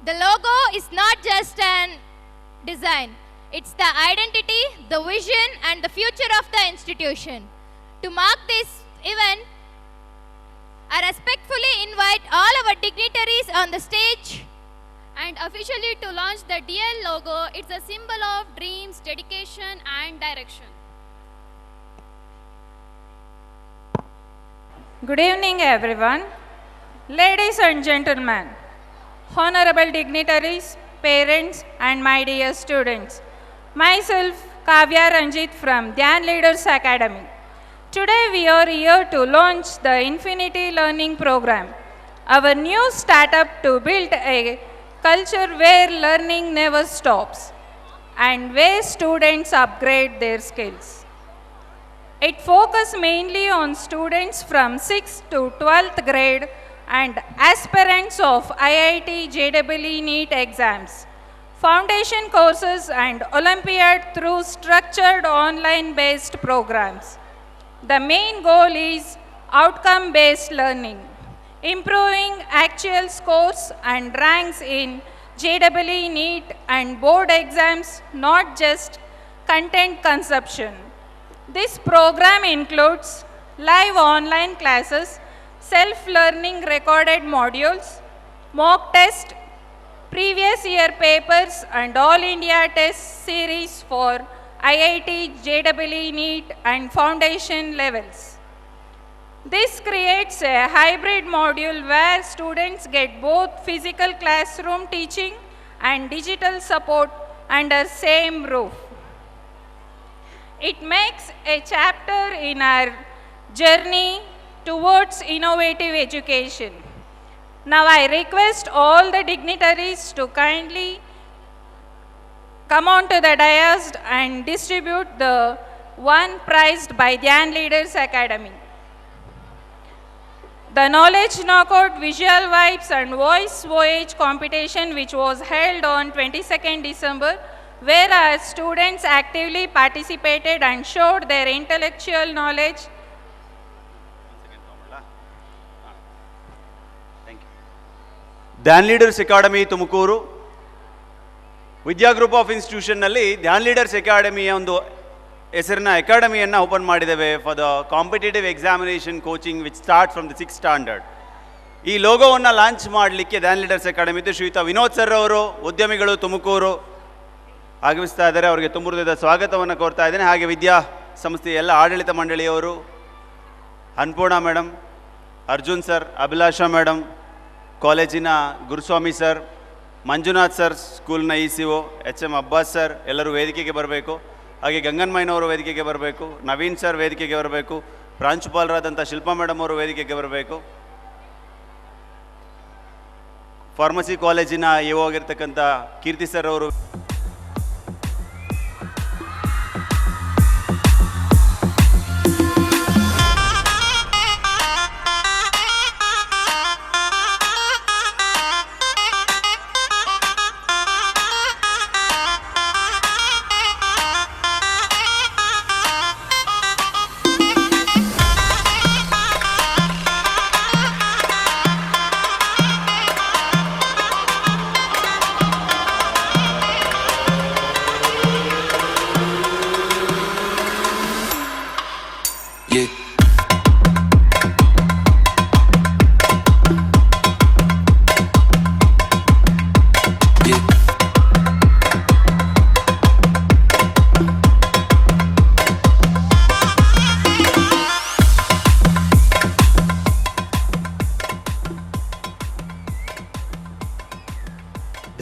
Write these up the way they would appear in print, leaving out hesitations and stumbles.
The logo is not just an design, it's the identity, the vision, and the future of the institution. To mark this event, I respectfully invite all our dignitaries on the stage And officially to launch the DL logo, it's a symbol of dreams, dedication, and direction. Good evening, everyone. Ladies and gentlemen, honorable dignitaries, parents, and my dear students. Myself, Kavya Ranjit from Dhyan Leaders Academy. Today we are here to launch the Infinity Learning Program, our new startup to build a culture where learning never stops and where students upgrade their skills. It focuses mainly on students from 6th to 12th grade and aspirants of IIT JEE NEET exams, foundation courses and Olympiad through structured online-based programs. The main goal is outcome-based learning, improving actual scores and ranks in JEE NEET and board exams, not just content consumption. This program includes live online classes, self-learning recorded modules, mock test, previous year papers and all India test series for IIT, JEE NEET and foundation levels. This creates a hybrid module where students get both physical classroom teaching and digital support under same roof. It makes a chapter in our journey towards innovative education. Now I request all the dignitaries to kindly come on to the dais and distribute the one prized by Dhyan Leaders Academy. The Knowledge Knockout Visual Vibes and Voice Voyage competition, which was held on 22nd December, where our students actively participated and showed their intellectual knowledge. Dhyan leaders academy Tumakuru Vidya group of ಇನ್ಸ್ಟಿಟ್ಯೂಷನ್ನಲ್ಲಿ Dhyan leaders ಅಕಾಡೆಮಿಯ ಒಂದು ಹೆಸರಿನ ಅಕಾಡೆಮಿಯನ್ನು open ಮಾಡಿದ್ದೇವೆ for the competitive examination coaching which start from the 6th standard. ಈ ಲೋಗೋವನ್ನು launch ಮಾಡಲಿಕ್ಕೆ Dhyan leaders ಅಕಾಡೆಮಿದು ಶ್ರೀಯುತ ವಿನೋದ್ ಸರ್ ಅವರು ಉದ್ಯಮಿಗಳು ತುಮಕೂರು ಆಗಮಿಸ್ತಾ ಇದ್ದಾರೆ. ಅವರಿಗೆ ತುಂಬ ಹೃದಯದ ಸ್ವಾಗತವನ್ನು ಕೋರ್ತಾ ಇದ್ದೇನೆ. ಹಾಗೆ ವಿದ್ಯಾ ಸಂಸ್ಥೆಯ ಎಲ್ಲ ಆಡಳಿತ ಮಂಡಳಿಯವರು, Annapurna madam, Arjun sir, Abhilasha madam, ಕಾಲೇಜಿನ ಗುರುಸ್ವಾಮಿ ಸರ್, ಮಂಜುನಾಥ್ ಸರ್, ಸ್ಕೂಲ್ನ ECO, HM ಅಬ್ಬಾಸ್ ಸರ್ ಎಲ್ಲರೂ ವೇದಿಕೆಗೆ ಬರಬೇಕು. ಹಾಗೆ ಗಂಗನ್ಮಯ್ಯನವರು ವೇದಿಕೆಗೆ ಬರಬೇಕು, ನವೀನ್ ಸರ್ ವೇದಿಕೆಗೆ ಬರಬೇಕು, ಪ್ರಾಂಶುಪಾಲರಾದಂಥ ಶಿಲ್ಪಾ ಮೇಡಮ್ ಅವರು ವೇದಿಕೆಗೆ ಬರಬೇಕು, ಫಾರ್ಮಸಿ ಕಾಲೇಜಿನ EO ಆಗಿರ್ತಕ್ಕಂಥ ಕೀರ್ತಿ ಸರ್ ಅವರು.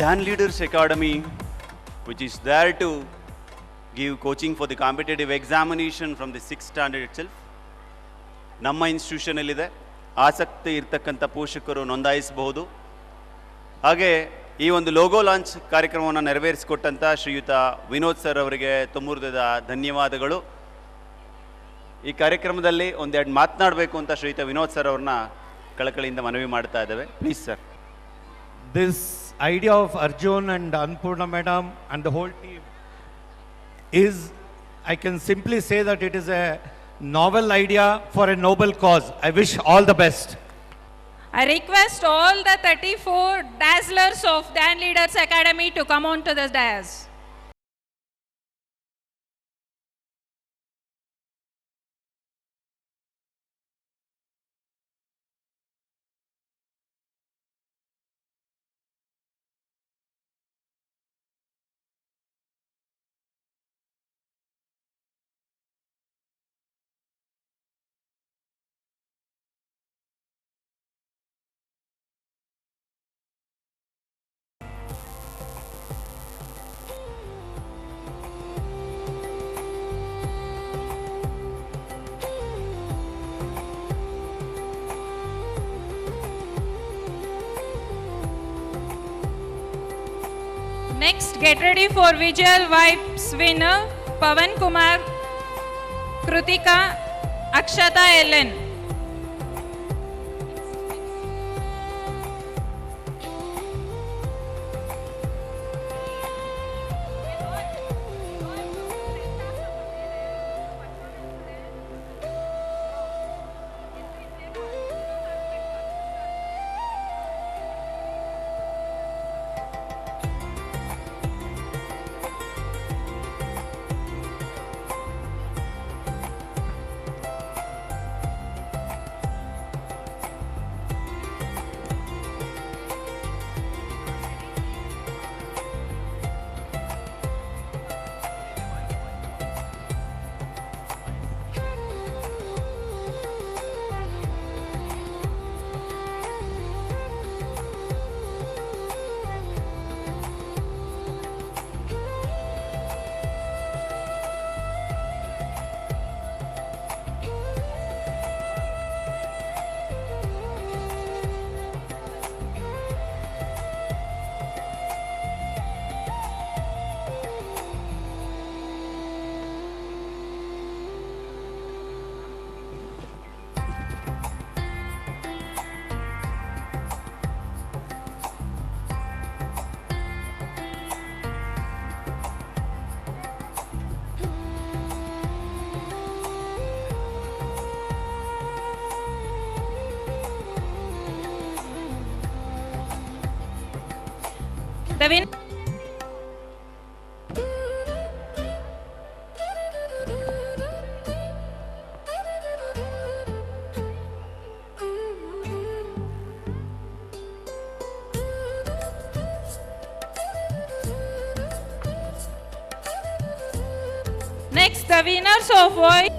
Dhyan Leaders Academy, which is there to give coaching for the competitive examination from the 6th standard itself. ನಮ್ಮ ಇನ್ಸ್ಟಿಟ್ಯೂಷನಲ್ಲಿದೆ. ಆಸಕ್ತಿ ಇರ್ತಕ್ಕಂಥ ಪೋಷಕರು ನೋಂದಾಯಿಸಬಹುದು. ಹಾಗೆ ಈ ಒಂದು ಲೋಗೋ ಲಾಂಚ್ ಕಾರ್ಯಕ್ರಮವನ್ನು ನೆರವೇರಿಸಿಕೊಟ್ಟಂಥ ಶ್ರೀಯುತ ವಿನೋದ್ ಸರ್ ಅವರಿಗೆ ತುಂಬ ಹೃದಯದ ಧನ್ಯವಾದಗಳು. ಈ ಕಾರ್ಯಕ್ರಮದಲ್ಲಿ ಒಂದೆರಡು ಮಾತನಾಡಬೇಕು ಅಂತ ಶ್ರೀಯುತ ವಿನೋದ್ ಸರ್ ಅವ್ರನ್ನ ಕಳಕಳಿಯಿಂದ ಮನವಿ ಮಾಡ್ತಾ ಇದ್ದೇವೆ. Please sir. This idea of Arjun and Annapurna madam and the whole team is, I can simply say that it is a novel idea for a noble cause. I wish all the best. I request all the 34 dazzlers of Dan Leaders Academy to come on to the dais. Next, get ready for visual vibes winner Pavan Kumar, Krutika, Akshata Ellen. The win. Next, the winners of voice.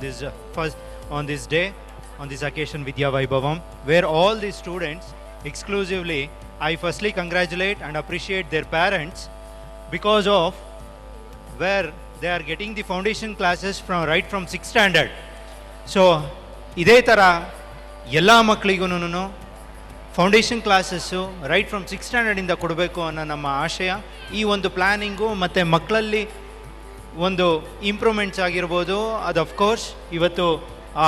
This first on this day, on this occasion Vidya Vaibhavam, where all the students exclusively, I firstly congratulate and appreciate their parents because of where they are getting the foundation classes from right from 6th standard. So ಇದೇ ಥರ ಎಲ್ಲ ಮಕ್ಕಳಿಗೂ foundation classes right from 6th ಸ್ಟ್ಯಾಂಡರ್ಡಿಂದ ಕೊಡಬೇಕು ಅನ್ನೋ ನಮ್ಮ ಆಶಯ. ಈ ಒಂದು ಪ್ಲ್ಯಾನಿಂಗು ಮತ್ತು ಮಕ್ಕಳಲ್ಲಿ ಒಂದು ಇಂಪ್ರೂವ್ಮೆಂಟ್ಸ್ ಆಗಿರ್ಬೋದು, ಅದು ಅಫ್ಕೋರ್ಸ್ ಇವತ್ತು ಆ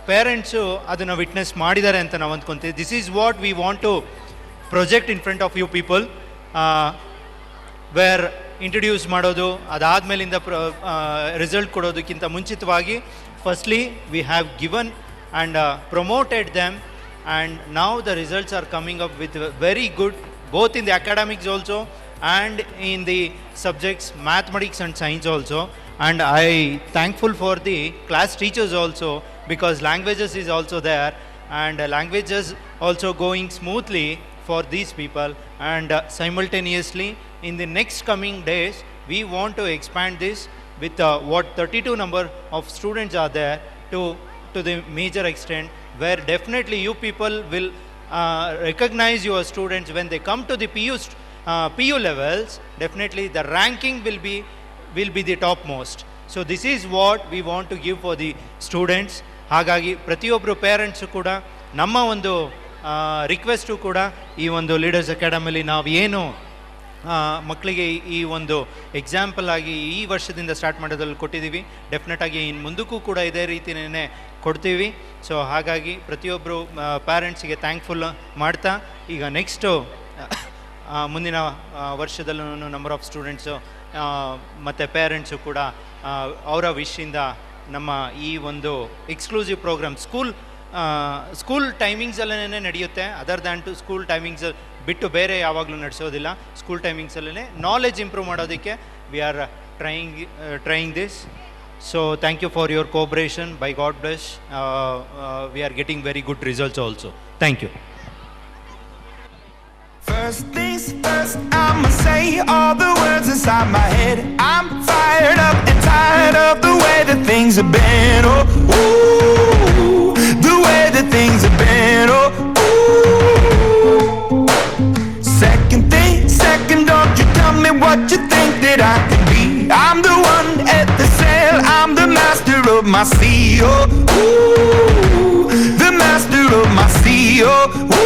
ಪೇರೆಂಟ್ಸು ಅದನ್ನು ವಿಟ್ನೆಸ್ ಮಾಡಿದ್ದಾರೆ ಅಂತ ನಾವು ಅಂದ್ಕೊತೀವಿ. This is what we want to project in front of you people, where introduce ಮಾಡೋದು, ಅದಾದಮೇಲಿಂದ ರಿಸಲ್ಟ್ ಕೊಡೋದಕ್ಕಿಂತ ಮುಂಚಿತವಾಗಿ firstly we have given and promoted them, and now the results are coming up with very good, both in the academics also and in the subjects mathematics and science also. And I thankful for the class teachers also, because languages is also there, and languages also going smoothly for these people. And simultaneously in the next coming days we want to expand this with what 32 number of students are there to the major extent, where definitely you people will recognize your students when they come to the PU levels. Definitely the ranking will be will be the topmost. So this is what we want to give for the students. ಹಾಗಾಗಿ ಪ್ರತಿಯೊಬ್ಬರು parents ಕೂಡ ನಮ್ಮ ಒಂದು request ಕೂಡ ಈ ಒಂದು leaders ಅಕಾಡೆಮಿಲಿ ನಾವು ಏನು ಮಕ್ಕಳಿಗೆ ಈ ಒಂದು ಎಕ್ಸಾಂಪಲ್ ಆಗಿ ಈ ವರ್ಷದಿಂದ ಸ್ಟಾರ್ಟ್ ಮಾಡೋದ್ರಲ್ಲಿ ಕೊಟ್ಟಿದ್ದೀವಿ, ಡೆಫಿನೆಟಾಗಿ ಇನ್ನು ಮುಂದಕ್ಕೂ ಕೂಡ ಇದೇ ರೀತಿಯೇ ಕೊಡ್ತೀವಿ. ಸೊ ಹಾಗಾಗಿ ಪ್ರತಿಯೊಬ್ಬರು ಪ್ಯಾರೆಂಟ್ಸಿಗೆ ಥ್ಯಾಂಕ್ಫುಲ್ ಮಾಡ್ತಾ ಈಗ ನೆಕ್ಸ್ಟು ಮುಂದಿನ ವರ್ಷದಲ್ಲೂ ನಂಬರ್ ಆಫ್ ಸ್ಟೂಡೆಂಟ್ಸು ಮತ್ತು ಪೇರೆಂಟ್ಸು ಕೂಡ ಅವರ ವಿಶ್ಯಿಂದ ನಮ್ಮ ಈ ಒಂದು ಎಕ್ಸ್ಕ್ಲೂಸಿವ್ ಪ್ರೋಗ್ರಾಮ್ ಸ್ಕೂಲ್ ಟೈಮಿಂಗ್ಸಲ್ಲೇ ನಡೆಯುತ್ತೆ. Other than to school timings ಬಿಟ್ಟು ಬೇರೆ ಯಾವಾಗಲೂ ನಡೆಸೋದಿಲ್ಲ. ಸ್ಕೂಲ್ ಟೈಮಿಂಗ್ಸಲ್ಲೇ ನಾಲೆಜ್ ಇಂಪ್ರೂವ್ ಮಾಡೋದಕ್ಕೆ we are trying this. So thank you for your cooperation. By God bless. We are getting very good results also. Thank you. First things first, I'ma say all the words inside my head. I'm fired up and tired of the way that things have been. Oh, ooh, the way that things have been. Oh, ooh. Second thing second, don't you tell me what you think that I can be. I'm the one at the sail, I'm the master of my sea. Oh, ooh, the master of my sea. Oh, ooh.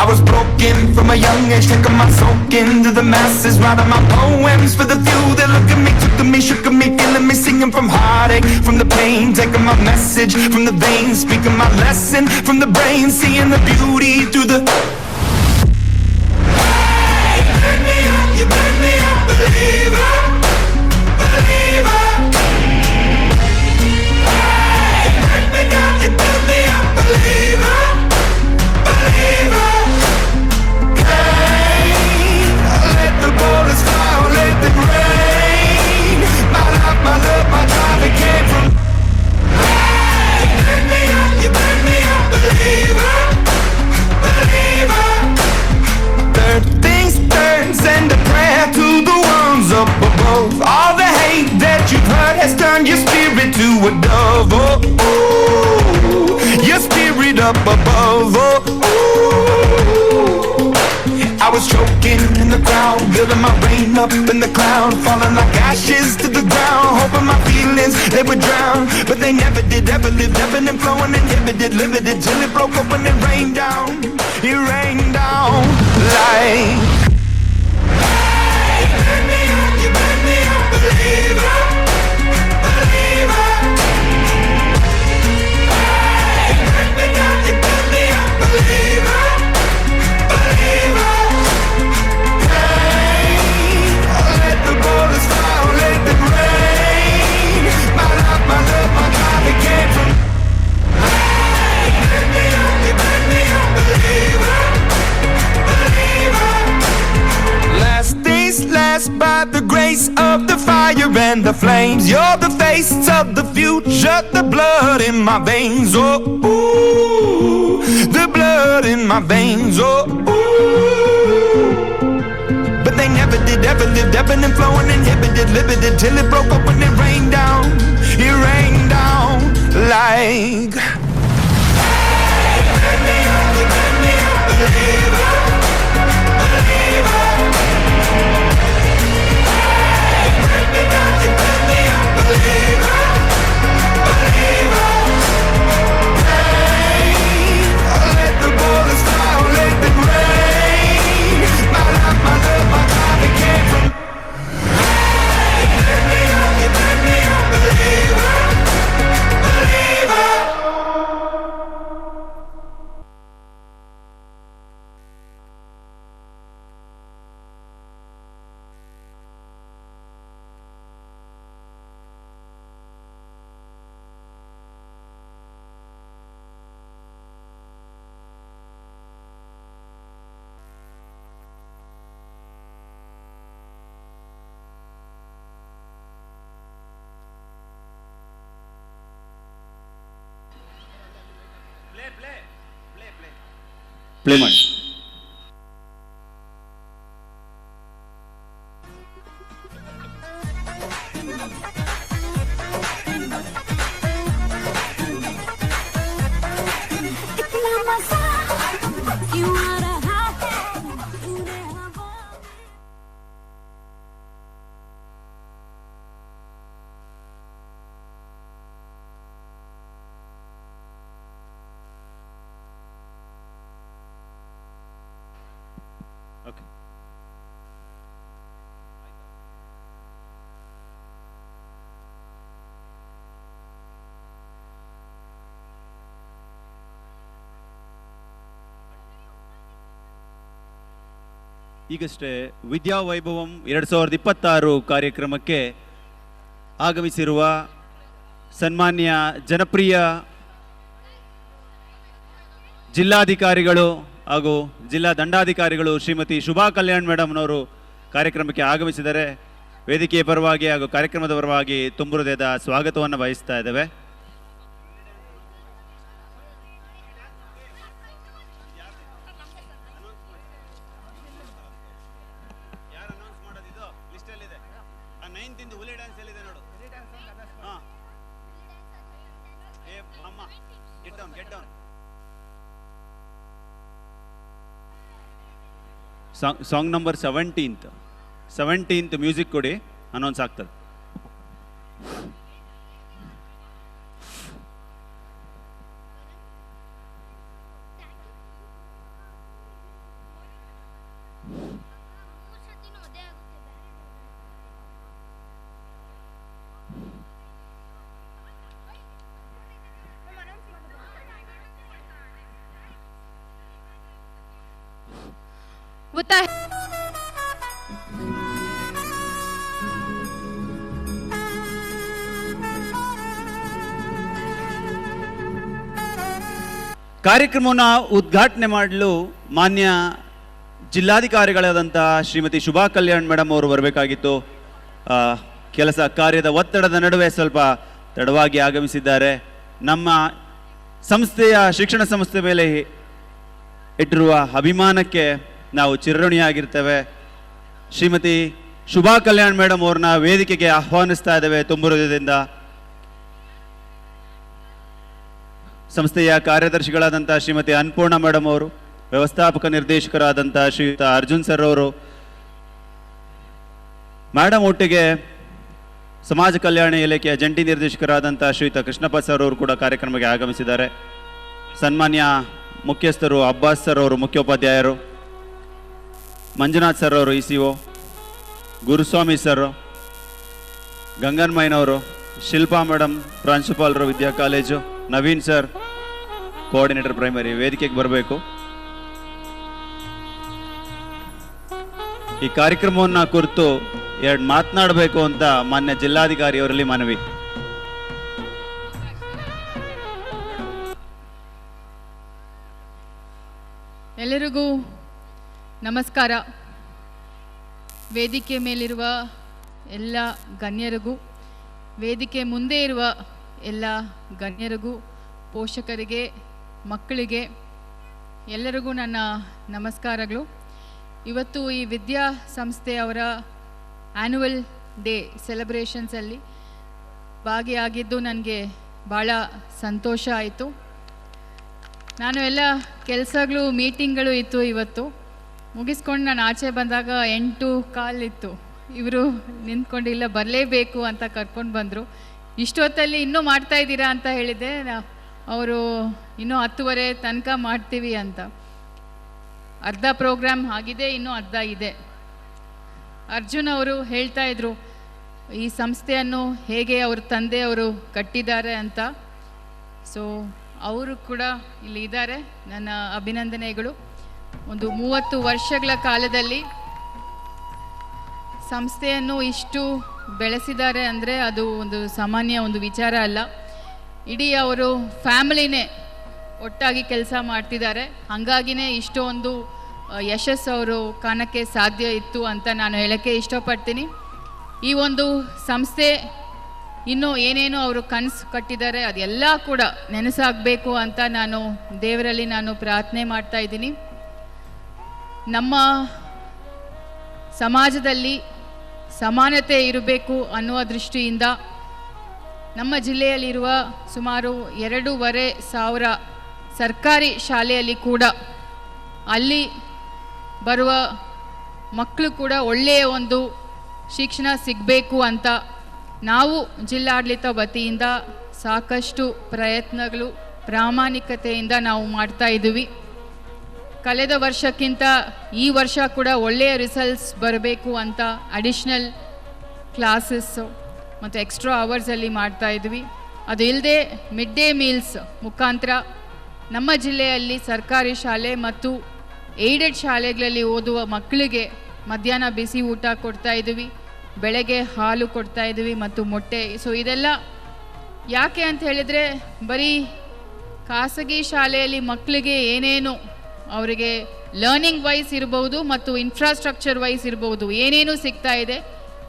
I was broken from a young age, taking my soak into the masses, writing my poems for the few that look at me, took to me, shook at me, killing me, singing from heartache, from the pain, taking my message from the veins, speaking my lesson from the brain, seeing the beauty through the. Hey, you burn me up, you burn me up, believer, believer. Hey, you burn me down, you burn me up, believer, believer. The bullets fly, let them rain. My life, my love, my drive, it came from. Hey, you burn me up, you burn me up, believer, believer. Third things third, send a prayer to the ones up above. All the hate that you've heard has turned your spirit to a dove. Oh, ooh, your spirit up above. Oh, ooh. I was choking in the crowd, building my rain up in the cloud, falling like ashes to the ground, hoping my feelings, they would drown, but they never did, ever lived, ebbing and flowing, inhibited, limited, till it broke open and rained down, it rained down like. Hey, you burn me up, you burn me up, believer, believer. Hey, you burn me down, you burn me up, believer, believer. The bullets fly, let them rain. My life, my love, my drive, it came from. Hey, you burn me up, you burn me up, believer, believer. Last things last, by the grace of the fire and the flames. You're the face of the future, the blood in my veins. Oh, ooh, the blood in my veins. Oh, ooh. But they never did, ever lived, ebbing and flowing, inhibited, limited, till it broke open and rained down. It rained down like. Hey, you burn me up, you burn me up, believer, believer. Hey, you burn me down, you burn me up, believer, believer. Hey, let the bullets fly, let them rain. My life, my love, my drive, it came from. Hey, you burn me up, you burn me up, believer, believer. Play ಮಾಡಿ. Okay. ಈಗಷ್ಟೇ ವಿದ್ಯಾವೈಭವಂ 2026 ಕಾರ್ಯಕ್ರಮಕ್ಕೆ ಆಗಮಿಸಿರುವ ಸನ್ಮಾನ್ಯ ಜನಪ್ರಿಯ ಜಿಲ್ಲಾಧಿಕಾರಿಗಳು ಹಾಗೂ ಜಿಲ್ಲಾ ದಂಡಾಧಿಕಾರಿಗಳು ಶ್ರೀಮತಿ ಶುಭಾ ಕಲ್ಯಾಣ್ ಮೇಡಮ್ನವರು ಕಾರ್ಯಕ್ರಮಕ್ಕೆ ಆಗಮಿಸಿದರೆ ವೇದಿಕೆಯ ಪರವಾಗಿ ಹಾಗೂ ಕಾರ್ಯಕ್ರಮದ ಪರವಾಗಿ ತುಂಬು ಹೃದಯದ ಸ್ವಾಗತವನ್ನು ಬಯಸ್ತಾ ಇದ್ದೇವೆ. ಸಾಂಗ್ ನಂಬರ್ 17th ಮ್ಯೂಸಿಕ್ ಕೊಡಿ, ಅನೌನ್ಸ್ ಆಗ್ತದೆ. With a ಕಾರ್ಯಕ್ರಮವನ್ನು ಉದ್ಘಾಟನೆ ಮಾಡಲು ಮಾನ್ಯ ಜಿಲ್ಲಾಧಿಕಾರಿಗಳಾದಂಥ ಶ್ರೀಮತಿ ಶುಭಾ ಕಲ್ಯಾಣ್ ಮೇಡಮ್ ಅವರು ಬರಬೇಕಾಗಿತ್ತು. ಕೆಲಸ ಕಾರ್ಯದ ಒತ್ತಡದ ನಡುವೆ ಸ್ವಲ್ಪ ತಡವಾಗಿ ಆಗಮಿಸಿದ್ದಾರೆ. ನಮ್ಮ ಸಂಸ್ಥೆಯ ಶಿಕ್ಷಣ ಸಂಸ್ಥೆ ಮೇಲೆ ಇಟ್ಟಿರುವ ಅಭಿಮಾನಕ್ಕೆ ನಾವು ಚಿರಋಣಿಯಾಗಿರ್ತೇವೆ. ಶ್ರೀಮತಿ ಶುಭಾ ಕಲ್ಯಾಣ್ ಮೇಡಮ್ ಅವ್ರನ್ನ ವೇದಿಕೆಗೆ ಆಹ್ವಾನಿಸ್ತಾ ಇದ್ದೇವೆ ತುಂಬು ಹೃದಯದಿಂದ. ಸಂಸ್ಥೆಯ ಕಾರ್ಯದರ್ಶಿಗಳಾದಂಥ ಶ್ರೀಮತಿ ಅನ್ನಪೂರ್ಣ ಮೇಡಮ್ ಅವರು, ವ್ಯವಸ್ಥಾಪಕ ನಿರ್ದೇಶಕರಾದಂಥ ಶ್ರೀಯುತ ಅರ್ಜುನ್ ಸರ್ ಅವರು, ಮೇಡಮ್ ಒಟ್ಟಿಗೆ ಸಮಾಜ ಕಲ್ಯಾಣ ಇಲಾಖೆಯ ಜಂಟಿ ನಿರ್ದೇಶಕರಾದಂಥ ಶ್ರೀಯುತ ಕೃಷ್ಣಪ್ಪ ಸರ್ ಅವರು ಕೂಡ ಕಾರ್ಯಕ್ರಮಕ್ಕೆ ಆಗಮಿಸಿದ್ದಾರೆ. ಸನ್ಮಾನ್ಯ ಮುಖ್ಯಸ್ಥರು ಅಬ್ಬಾಸ್ ಸರ್ ಅವರು ಮುಖ್ಯೋಪಾಧ್ಯಾಯರು, ಮಂಜುನಾಥ್ ಸರ್ ಅವರು ECO, ಗುರುಸ್ವಾಮಿ ಸರ್, ಗಂಗನ್ಮಯ್ಯನವರು, ಶಿಲ್ಪಾ ಮೇಡಮ್ ಪ್ರಾಂಶುಪಾಲರು Vidya college, Naveen sir coordinator primary ವೇದಿಕೆಗೆ ಬರಬೇಕು. ಈ ಕಾರ್ಯಕ್ರಮವನ್ನು ಕುರಿತು ಎರಡು ಮಾತನಾಡಬೇಕು ಅಂತ ಮಾನ್ಯ ಜಿಲ್ಲಾಧಿಕಾರಿಯವರಲ್ಲಿ ಮನವಿ. ಎಲ್ಲರಿಗೂ ನಮಸ್ಕಾರ. ವೇದಿಕೆ ಮೇಲಿರುವ ಎಲ್ಲ ಗಣ್ಯರಿಗೂ, ವೇದಿಕೆ ಮುಂದೆ ಇರುವ ಎಲ್ಲ ಗಣ್ಯರಿಗೂ, ಪೋಷಕರಿಗೆ, ಮಕ್ಕಳಿಗೆ ಎಲ್ಲರಿಗೂ ನನ್ನ ನಮಸ್ಕಾರಗಳು. ಇವತ್ತು ಈ ವಿದ್ಯಾ ಸಂಸ್ಥೆಯವರ ಆ್ಯನ್ಯುವಲ್ ಡೇ ಸೆಲೆಬ್ರೇಷನ್ಸಲ್ಲಿ ಭಾಗಿಯಾಗಿದ್ದು ನನಗೆ ಭಾಳ ಸಂತೋಷ ಆಯಿತು. ನಾನು ಎಲ್ಲ ಕೆಲಸಗಳು ಮೀಟಿಂಗ್ಗಳು ಇತ್ತು, ಇವತ್ತು ಮುಗಿಸ್ಕೊಂಡು ನಾನು ಆಚೆ ಬಂದಾಗ 8:15 ಇತ್ತು. ಇವರು ನಿಂತ್ಕೊಂಡಿಲ್ಲ, ಬರಲೇಬೇಕು ಅಂತ ಕರ್ಕೊಂಡು ಬಂದರು. ಇಷ್ಟೊತ್ತಲ್ಲಿ ಇನ್ನೂ ಮಾಡ್ತಾಯಿದ್ದೀರಾ ಅಂತ ಹೇಳಿದೆ. ಅವರು ಇನ್ನೂ 10:30 ತನಕ ಮಾಡ್ತೀವಿ ಅಂತ. ಅರ್ಧ ಪ್ರೋಗ್ರಾಮ್ ಆಗಿದೆ, ಇನ್ನೂ ಅರ್ಧ ಇದೆ. ಅರ್ಜುನ್ ಅವರು ಹೇಳ್ತಾ ಇದ್ರು ಈ ಸಂಸ್ಥೆಯನ್ನು ಹೇಗೆ ಅವ್ರ ತಂದೆಯವರು ಕಟ್ಟಿದ್ದಾರೆ ಅಂತ. ಸೊ ಅವರು ಕೂಡ ಇಲ್ಲಿ ಇದ್ದಾರೆ, ನನ್ನ ಅಭಿನಂದನೆಗಳು. ಒಂದು 30 ವರ್ಷಗಳ ಕಾಲದಲ್ಲಿ ಸಂಸ್ಥೆಯನ್ನು ಇಷ್ಟು ಬೆಳೆಸಿದ್ದಾರೆ ಅಂದರೆ ಅದು ಒಂದು ಸಾಮಾನ್ಯ ಒಂದು ವಿಚಾರ ಅಲ್ಲ. ಇಡೀ ಅವರು ಫ್ಯಾಮಿಲಿನೇ ಒಟ್ಟಾಗಿ ಕೆಲಸ ಮಾಡ್ತಿದ್ದಾರೆ. ಹಾಗಾಗಿನೇ ಇಷ್ಟೊಂದು ಯಶಸ್ಸು ಅವರು ಕಾಣಕ್ಕೆ ಸಾಧ್ಯ ಇತ್ತು ಅಂತ ನಾನು ಹೇಳೋಕ್ಕೆ ಇಷ್ಟಪಡ್ತೀನಿ. ಈ ಒಂದು ಸಂಸ್ಥೆ ಇನ್ನೂ ಏನೇನು ಅವರು ಕನಸು ಕಟ್ಟಿದ್ದಾರೆ ಅದೆಲ್ಲ ಕೂಡ ನೆನಸಾಗಬೇಕು ಅಂತ ನಾನು ದೇವರಲ್ಲಿ ನಾನು ಪ್ರಾರ್ಥನೆ ಮಾಡ್ತಾ ಇದ್ದೀನಿ. ನಮ್ಮ ಸಮಾಜದಲ್ಲಿ ಸಮಾನತೆ ಇರಬೇಕು ಅನ್ನುವ ದೃಷ್ಟಿಯಿಂದ ನಮ್ಮ ಜಿಲ್ಲೆಯಲ್ಲಿರುವ ಸುಮಾರು 2,500 ಸರ್ಕಾರಿ ಶಾಲೆಯಲ್ಲಿ ಕೂಡ ಅಲ್ಲಿ ಬರುವ ಮಕ್ಕಳು ಕೂಡ ಒಳ್ಳೆಯ ಒಂದು ಶಿಕ್ಷಣ ಸಿಗಬೇಕು ಅಂತ ನಾವು ಜಿಲ್ಲಾಡಳಿತ ವತಿಯಿಂದ ಸಾಕಷ್ಟು ಪ್ರಯತ್ನಗಳು ಪ್ರಾಮಾಣಿಕತೆಯಿಂದ ನಾವು ಮಾಡ್ತಾ ಇದ್ದೀವಿ. ಕಳೆದ ವರ್ಷಕ್ಕಿಂತ ಈ ವರ್ಷ ಕೂಡ ಒಳ್ಳೆಯ ರಿಸಲ್ಟ್ಸ್ ಬರಬೇಕು ಅಂತ ಅಡಿಷ್ನಲ್ ಕ್ಲಾಸಸ್ಸು ಮತ್ತು ಎಕ್ಸ್ಟ್ರಾ ಅವರ್ಸಲ್ಲಿ ಮಾಡ್ತಾ ಇದ್ವಿ. ಅದು ಇಲ್ಲದೆ ಮಿಡ್ ಡೇ ಮೀಲ್ಸ್ ಮುಖಾಂತರ ನಮ್ಮ ಜಿಲ್ಲೆಯಲ್ಲಿ ಸರ್ಕಾರಿ ಶಾಲೆ ಮತ್ತು ಏಡೆಡ್ ಶಾಲೆಗಳಲ್ಲಿ ಓದುವ ಮಕ್ಕಳಿಗೆ ಮಧ್ಯಾಹ್ನ ಬಿಸಿ ಊಟ ಕೊಡ್ತಾ ಇದ್ವಿ, ಬೆಳಗ್ಗೆ ಹಾಲು ಕೊಡ್ತಾ ಇದ್ವಿ ಮತ್ತು ಮೊಟ್ಟೆ. ಸೊ ಇದೆಲ್ಲ ಯಾಕೆ ಅಂತ ಹೇಳಿದರೆ ಬರೀ ಖಾಸಗಿ ಶಾಲೆಯಲ್ಲಿ ಮಕ್ಕಳಿಗೆ ಏನೇನು ಅವರಿಗೆ ಲರ್ನಿಂಗ್ ವೈಸ್ ಇರ್ಬೋದು ಮತ್ತು ಇನ್ಫ್ರಾಸ್ಟ್ರಕ್ಚರ್ ವೈಸ್ ಇರ್ಬೋದು ಏನೇನು ಸಿಗ್ತಾ ಇದೆ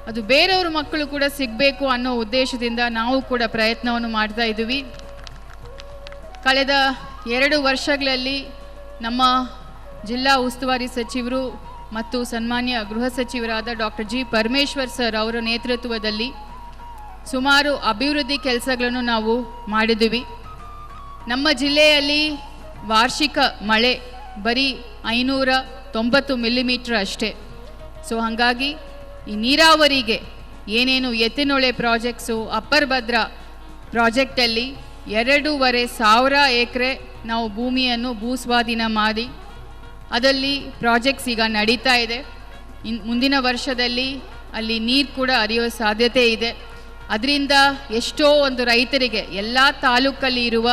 ಅದು ಬೇರೆಯವ್ರ ಮಕ್ಕಳು ಕೂಡ ಸಿಗಬೇಕು ಅನ್ನೋ ಉದ್ದೇಶದಿಂದ ನಾವು ಕೂಡ ಪ್ರಯತ್ನವನ್ನು ಮಾಡ್ತಾ ಇದ್ದೀವಿ. ಕಳೆದ 2 ವರ್ಷಗಳಲ್ಲಿ ನಮ್ಮ ಜಿಲ್ಲಾ ಉಸ್ತುವಾರಿ ಸಚಿವರು ಮತ್ತು ಸನ್ಮಾನ್ಯ ಗೃಹ ಸಚಿವರಾದ ಡಾಕ್ಟರ್ ಜಿ ಪರಮೇಶ್ವರ್ ಸರ್ ಅವರ ನೇತೃತ್ವದಲ್ಲಿ ಸುಮಾರು ಅಭಿವೃದ್ಧಿ ಕೆಲಸಗಳನ್ನು ನಾವು ಮಾಡಿದ್ದೀವಿ. ನಮ್ಮ ಜಿಲ್ಲೆಯಲ್ಲಿ ವಾರ್ಷಿಕ ಮಳೆ ಬರೀ 590 ಮಿಲಿಮೀಟ್ರ್ ಅಷ್ಟೇ. ಸೊ ಹಾಗಾಗಿ ಈ ನೀರಾವರಿಗೆ ಏನೇನು ಎತ್ತಿನೊಳೆ ಪ್ರಾಜೆಕ್ಟ್ಸು, ಅಪ್ಪರ್ ಭದ್ರಾ ಪ್ರಾಜೆಕ್ಟಲ್ಲಿ 2,500 ಎಕರೆ ನಾವು ಭೂಮಿಯನ್ನು ಭೂಸ್ವಾಧೀನ ಮಾಡಿ ಅದರಲ್ಲಿ ಪ್ರಾಜೆಕ್ಟ್ಸ್ ಈಗ ನಡೀತಾ ಇದೆ. ಮುಂದಿನ ವರ್ಷದಲ್ಲಿ ಅಲ್ಲಿ ನೀರು ಕೂಡ ಹರಿಯೋ ಸಾಧ್ಯತೆ ಇದೆ. ಅದರಿಂದ ಎಷ್ಟೋ ಒಂದು ರೈತರಿಗೆ ಎಲ್ಲ ತಾಲೂಕಲ್ಲಿ ಇರುವ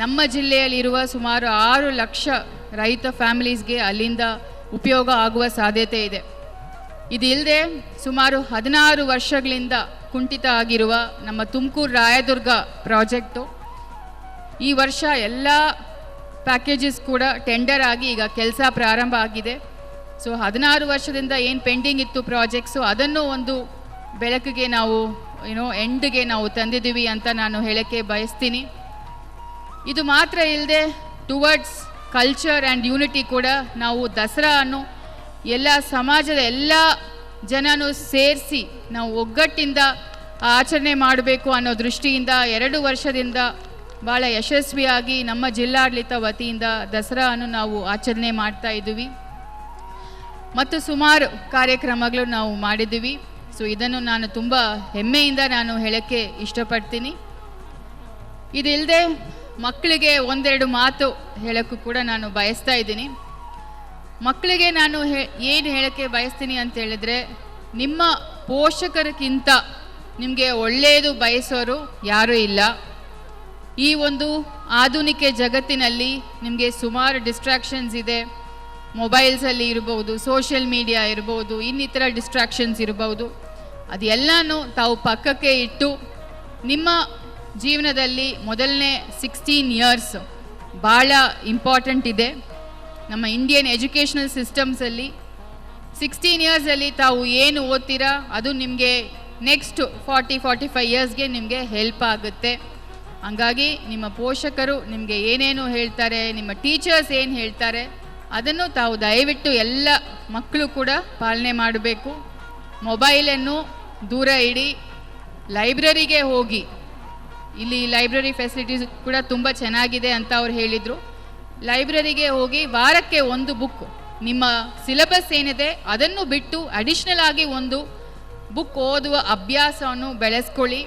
ನಮ್ಮ ಜಿಲ್ಲೆಯಲ್ಲಿರುವ ಸುಮಾರು 6 ಲಕ್ಷ ರೈತ ಫ್ಯಾಮಿಲೀಸ್ಗೆ ಅಲ್ಲಿಂದ ಉಪಯೋಗ ಆಗುವ ಸಾಧ್ಯತೆ ಇದೆ. ಇದಿಲ್ಲದೆ ಸುಮಾರು 16 ವರ್ಷಗಳಿಂದ ಕುಂಠಿತ ಆಗಿರುವ ನಮ್ಮ ತುಮಕೂರು ರಾಯದುರ್ಗ ಪ್ರಾಜೆಕ್ಟು ಈ ವರ್ಷ ಎಲ್ಲ ಪ್ಯಾಕೇಜಸ್ ಕೂಡ ಟೆಂಡರ್ ಆಗಿ ಈಗ ಕೆಲಸ ಪ್ರಾರಂಭ ಆಗಿದೆ. ಸೊ 16 ವರ್ಷದಿಂದ ಏನು ಪೆಂಡಿಂಗ್ ಇತ್ತು ಪ್ರಾಜೆಕ್ಟ್ಸು ಅದನ್ನು ಒಂದು ಬೆಳಕಿಗೆ ನಾವು ಎಂಡ್ಗೆ ನಾವು ತಂದಿದ್ದೀವಿ ಅಂತ ನಾನು ಹೇಳೋಕ್ಕೆ ಬಯಸ್ತೀನಿ. ಇದು ಮಾತ್ರ ಇಲ್ಲದೆ ಟುವರ್ಡ್ಸ್ ಕಲ್ಚರ್ ಆ್ಯಂಡ್ ಯೂನಿಟಿ ಕೂಡ ನಾವು ದಸರಾ ಅನ್ನು ಎಲ್ಲ ಸಮಾಜದ ಎಲ್ಲ ಜನನೂ ಸೇರಿಸಿ ನಾವು ಒಗ್ಗಟ್ಟಿಂದ ಆಚರಣೆ ಮಾಡಬೇಕು ಅನ್ನೋ ದೃಷ್ಟಿಯಿಂದ 2 ವರ್ಷದಿಂದ ಭಾಳ ಯಶಸ್ವಿಯಾಗಿ ನಮ್ಮ ಜಿಲ್ಲಾಡಳಿತ ವತಿಯಿಂದ ದಸರಾವನ್ನು ನಾವು ಆಚರಣೆ ಮಾಡ್ತಾ ಇದ್ದೀವಿ ಮತ್ತು ಸುಮಾರು ಕಾರ್ಯಕ್ರಮಗಳು ನಾವು ಮಾಡಿದ್ದೀವಿ. ಸೊ ಇದನ್ನು ನಾನು ತುಂಬ ಹೆಮ್ಮೆಯಿಂದ ನಾನು ಹೇಳೋಕ್ಕೆ ಇಷ್ಟಪಡ್ತೀನಿ. ಇದಿಲ್ಲದೆ ಮಕ್ಕಳಿಗೆ 1-2 ಮಾತು ಹೇಳೋಕ್ಕೂ ಕೂಡ ನಾನು ಬಯಸ್ತಾ ಇದ್ದೀನಿ. ಮಕ್ಕಳಿಗೆ ನಾನು ಏನು ಹೇಳೋಕ್ಕೆ ಬಯಸ್ತೀನಿ ಅಂತ ಹೇಳಿದ್ರೆ, ನಿಮ್ಮ ಪೋಷಕರಿಗಿಂತ ನಿಮಗೆ ಒಳ್ಳೆಯದು ಬಯಸೋರು ಯಾರೂ ಇಲ್ಲ. ಈ ಒಂದು ಆಧುನಿಕ ಜಗತ್ತಿನಲ್ಲಿ ನಿಮಗೆ ಸುಮಾರು ಡಿಸ್ಟ್ರಾಕ್ಷನ್ಸ್ ಇದೆ. ಮೊಬೈಲ್ಸಲ್ಲಿ ಇರ್ಬೋದು, ಸೋಷಿಯಲ್ ಮೀಡಿಯಾ ಇರ್ಬೋದು, ಇನ್ನಿತರ ಡಿಸ್ಟ್ರಾಕ್ಷನ್ಸ್ ಇರ್ಬೋದು. ಅದೆಲ್ಲನೂ ತಾವು ಪಕ್ಕಕ್ಕೆ ಇಟ್ಟು ನಿಮ್ಮ ಜೀವನದಲ್ಲಿ ಮೊದಲನೇ 16 ಇಯರ್ಸ್ ಭಾಳ ಇಂಪಾರ್ಟೆಂಟ್ ಇದೆ. ನಮ್ಮ ಇಂಡಿಯನ್ ಎಜುಕೇಷನಲ್ ಸಿಸ್ಟಮ್ಸಲ್ಲಿ 16 ಇಯರ್ಸಲ್ಲಿ ತಾವು ಏನು ಓದ್ತೀರಾ ಅದು ನಿಮಗೆ ನೆಕ್ಸ್ಟ್ 40-45 ಇಯರ್ಸ್ಗೆ ನಿಮಗೆ ಹೆಲ್ಪ್ ಆಗುತ್ತೆ. ಹಂಗಾಗಿ ನಿಮ್ಮ ಪೋಷಕರು ನಿಮಗೆ ಏನೇನು ಹೇಳ್ತಾರೆ, ನಿಮ್ಮ ಟೀಚರ್ಸ್ ಏನು ಹೇಳ್ತಾರೆ ಅದನ್ನು ತಾವು ದಯವಿಟ್ಟು ಎಲ್ಲ ಮಕ್ಕಳು ಕೂಡ ಪಾಲನೆ ಮಾಡಬೇಕು. ಮೊಬೈಲನ್ನು ದೂರ ಇಡಿ, ಲೈಬ್ರರಿಗೆ ಹೋಗಿ. ಇಲ್ಲಿ ಲೈಬ್ರರಿ ಫೆಸಿಲಿಟೀಸ್ ಕೂಡ ತುಂಬ ಚೆನ್ನಾಗಿದೆ ಅಂತ ಅವ್ರು ಹೇಳಿದರು. ಲೈಬ್ರರಿಗೆ ಹೋಗಿ ವಾರಕ್ಕೆ 1 ಬುಕ್, ನಿಮ್ಮ ಸಿಲೆಬಸ್ ಏನಿದೆ ಅದನ್ನು ಬಿಟ್ಟು ಅಡಿಷ್ನಲ್ ಆಗಿ 1 ಬುಕ್ ಓದುವ ಅಭ್ಯಾಸವನ್ನು ಬೆಳೆಸ್ಕೊಳ್ಳಿ.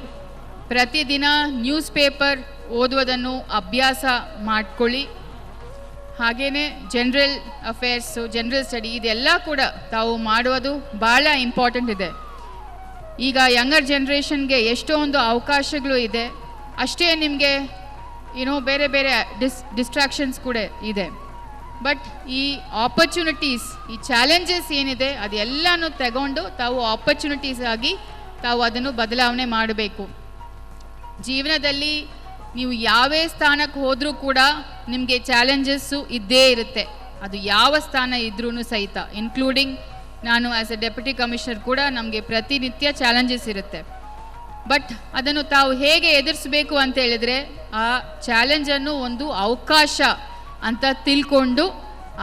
ಪ್ರತಿದಿನ ನ್ಯೂಸ್ ಪೇಪರ್ ಓದುವುದನ್ನು ಅಭ್ಯಾಸ ಮಾಡಿಕೊಳ್ಳಿ. ಹಾಗೆಯೇ ಜನರಲ್ ಅಫೇರ್ಸು, ಜನರಲ್ ಸ್ಟಡಿ ಇದೆಲ್ಲ ಕೂಡ ತಾವು ಮಾಡುವುದು ಭಾಳ ಇಂಪಾರ್ಟೆಂಟ್ ಇದೆ. ಈಗ ಯಂಗರ್ ಜನ್ರೇಷನ್ಗೆ ಎಷ್ಟೊಂದು ಅವಕಾಶಗಳು ಇದೆ, ಅಷ್ಟೇ ನಿಮಗೆ ಬೇರೆ ಬೇರೆ ಡಿಸ್ಟ್ರಾಕ್ಷನ್ಸ್ ಕೂಡ ಇದೆ. ಬಟ್ ಈ ಆಪರ್ಚುನಿಟೀಸ್, ಈ ಚಾಲೆಂಜಸ್ ಏನಿದೆ ಅದೆಲ್ಲನೂ ತಗೊಂಡು ತಾವು ಆಪರ್ಚುನಿಟೀಸ್ ಆಗಿ ತಾವು ಅದನ್ನು ಬದಲಾವಣೆ ಮಾಡಬೇಕು. ಜೀವನದಲ್ಲಿ ನೀವು ಯಾವೇ ಸ್ಥಾನಕ್ಕೆ ಹೋದರೂ ಕೂಡ ನಿಮಗೆ ಚಾಲೆಂಜಸ್ಸು ಇದ್ದೇ ಇರುತ್ತೆ. ಅದು ಯಾವ ಸ್ಥಾನ ಇದ್ರೂ ಸಹಿತ, ಇನ್ಕ್ಲೂಡಿಂಗ್ ನಾನು ಆ್ಯಸ್ ಎ ಡೆಪ್ಯೂಟಿ ಕಮಿಷನರ್ ಕೂಡ ನಮಗೆ ಪ್ರತಿನಿತ್ಯ ಚಾಲೆಂಜಸ್ ಇರುತ್ತೆ. ಬಟ್ ಅದನ್ನು ತಾವು ಹೇಗೆ ಎದುರಿಸಬೇಕು ಅಂತ ಹೇಳಿದ್ರೆ, ಆ ಚಾಲೆಂಜನ್ನು ಒಂದು ಅವಕಾಶ ಅಂತ ತಿಳ್ಕೊಂಡು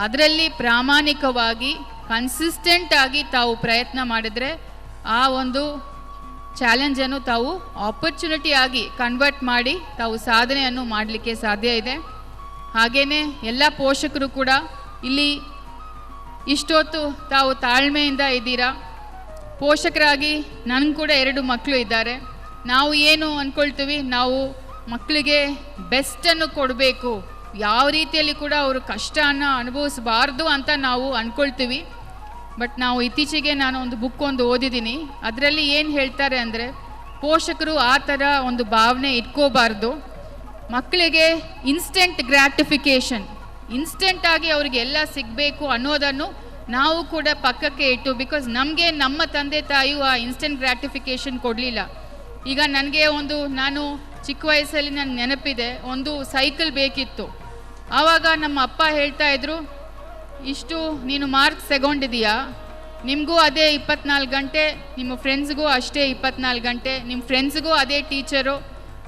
ಅದರಲ್ಲಿ ಪ್ರಾಮಾಣಿಕವಾಗಿ ಕನ್ಸಿಸ್ಟೆಂಟ್ ಆಗಿ ತಾವು ಪ್ರಯತ್ನ ಮಾಡಿದರೆ ಆ ಒಂದು ಚಾಲೆಂಜನ್ನು ತಾವು ಆಪರ್ಚುನಿಟಿ ಆಗಿ ಕನ್ವರ್ಟ್ ಮಾಡಿ ತಾವು ಸಾಧನೆಯನ್ನು ಮಾಡಲಿಕ್ಕೆ ಸಾಧ್ಯ ಇದೆ. ಹಾಗೆಯೇ ಎಲ್ಲ ಪೋಷಕರು ಕೂಡ ಇಲ್ಲಿ ಇಷ್ಟೊತ್ತು ತಾವು ತಾಳ್ಮೆಯಿಂದ ಇದ್ದೀರಾ. ಪೋಷಕರಾಗಿ ನನಗೆ ಕೂಡ 2 ಮಕ್ಕಳು ಇದ್ದಾರೆ. ನಾವು ಏನು ಅಂದ್ಕೊಳ್ತೀವಿ, ನಾವು ಮಕ್ಕಳಿಗೆ ಬೆಸ್ಟನ್ನು ಕೊಡಬೇಕು, ಯಾವ ರೀತಿಯಲ್ಲಿ ಕೂಡ ಅವರು ಕಷ್ಟನ ಅನುಭವಿಸಬಾರ್ದು ಅಂತ ನಾವು ಅಂದ್ಕೊಳ್ತೀವಿ. ಬಟ್ ನಾವು ಇತ್ತೀಚೆಗೆ ನಾನು ಒಂದು ಬುಕ್ ಓದಿದ್ದೀನಿ. ಅದರಲ್ಲಿ ಏನು ಹೇಳ್ತಾರೆ ಅಂದರೆ, ಪೋಷಕರು ಆ ಥರ ಒಂದು ಭಾವನೆ ಇಟ್ಕೋಬಾರ್ದು. ಮಕ್ಕಳಿಗೆ ಇನ್ಸ್ಟೆಂಟ್ ಗ್ರ್ಯಾಟಿಫಿಕೇಷನ್, ಇನ್ಸ್ಟೆಂಟಾಗಿ ಅವ್ರಿಗೆ ಎಲ್ಲ ಸಿಗಬೇಕು ಅನ್ನೋದನ್ನು ನಾವು ಕೂಡ ಪಕ್ಕಕ್ಕೆ ಇಟ್ಟು, ಬಿಕಾಸ್ ನಮಗೆ ನಮ್ಮ ತಂದೆ ತಾಯಿಯು ಆ ಇನ್ಸ್ಟೆಂಟ್ ಗ್ರ್ಯಾಟಿಫಿಕೇಷನ್ ಕೊಡಲಿಲ್ಲ. ಈಗ ನನಗೆ ನಾನು ಚಿಕ್ಕ ವಯಸ್ಸಲ್ಲಿ ನನ್ನ ನೆನಪಿದೆ, ಒಂದು ಸೈಕಲ್ ಬೇಕಿತ್ತು. ಆವಾಗ ನಮ್ಮ ಅಪ್ಪ ಹೇಳ್ತಾ ಇದ್ರು, ಇಷ್ಟು ನೀನು ಮಾರ್ಕ್ಸ್ ತಗೊಂಡಿದೀಯಾ, ನಿಮಗೂ ಅದೇ 24 ಗಂಟೆ, ನಿಮ್ಮ ಫ್ರೆಂಡ್ಸ್ಗೂ ಅಷ್ಟೇ 24 ಗಂಟೆ, ನಿಮ್ಮ ಫ್ರೆಂಡ್ಸ್ಗೂ ಅದೇ ಟೀಚರು,